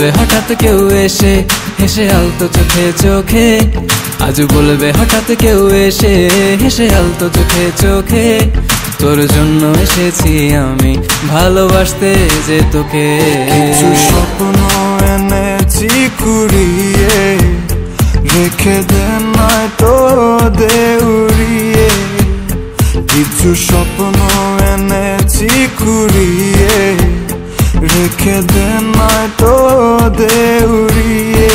বলবে হঠাৎ কেউ এসে হেসে আলতো চোখে চোখে, আজ বলবে হঠাৎ কেউ এসে হেসে আলতো চোখে চোখে, তোর জন্য এসেছি আমি ভালোবাসতে যে তোকে। কিছু স্বপ্ন এনেছি কুড়িয়ে, রেখে দে নয়তো দে উড়িয়ে। কিছু স্বপ্ন এনেছি কুড়িয়ে, রেখে দে নয়তো দে উড়িয়ে।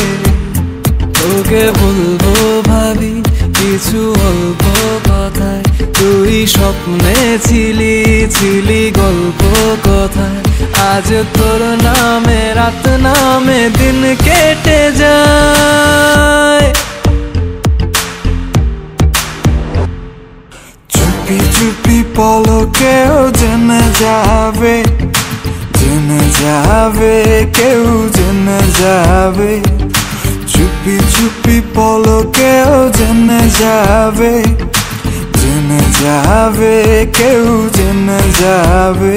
তোকে বলবো ভাবি কিছু অল্প কথায়, তুই স্বপ্নে ছিলি ছিলি গল্প কথায়, আজ তোর নামে রাত নামে দিন কেটে যায়। চুপি চুপি পলকেও জেনে যাবে, জেনে যাবে কেউ জেনে যাবে। চুপি চুপি পলকেও জেনে যাবে, জেনে যাবে কেউ জেনে যাবে।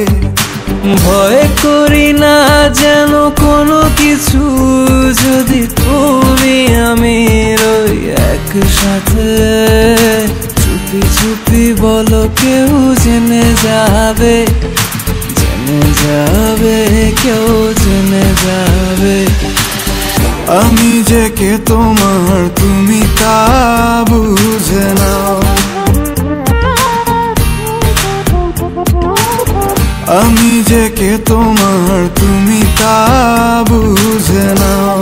ভয় করি না যেন কোনো কিছু, যদি তুমি আমি রই একসাথে। চুপি চুপি বলো কেউ জেনে যাবে, জেনে যাবে কেউ জেনে যাবে। আমি যে কে তোমার তুমি তা বুঝে নাও, আমি যে কে তোমার তুমি তা বুঝে নাও।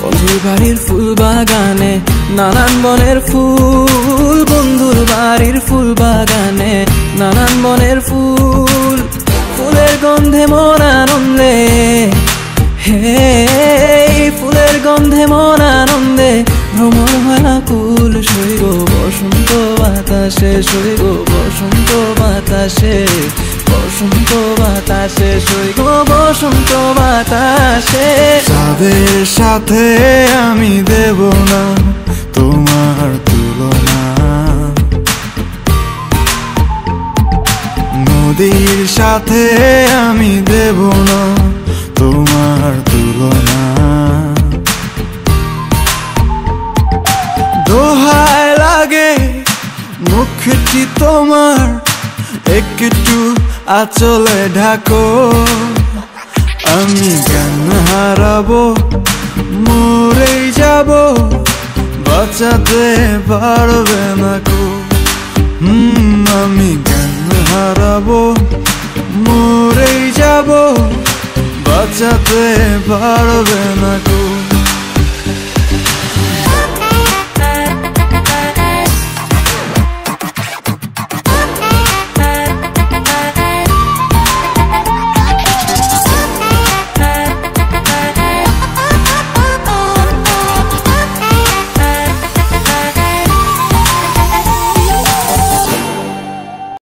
বন্ধুর বাড়ির ফুল বাগানে নানান বনের ফুল, বন্ধুর বাড়ির ফুল বাগানে নানান বনের ফুল, ফুলের গন্ধে মন আনন্দে, হে ফুলের গন্ধে মন আনন্দে ভ্রমণ ভাকুল। সইগ বসন্ত বাতাসে, সইগ বসন্ত বাতাসে, বসন্ত বাতাসে, সইগ বসন্ত বাতাসে। তাদের সাথে আমি দেব না তোমার তুলনা, নদীর সাথে আমি দেব না তোমার তুলনা। দোহায় লাগে মুখটি তোমার, একটু আঁচলে ঢাকো। আমি জ্ঞান হারাবো, মরেই যাব, বাঁচাতে পারবে না কো। আমি জ্ঞান হারাবো, মরেই যাব, বাঁচাতে পারবে না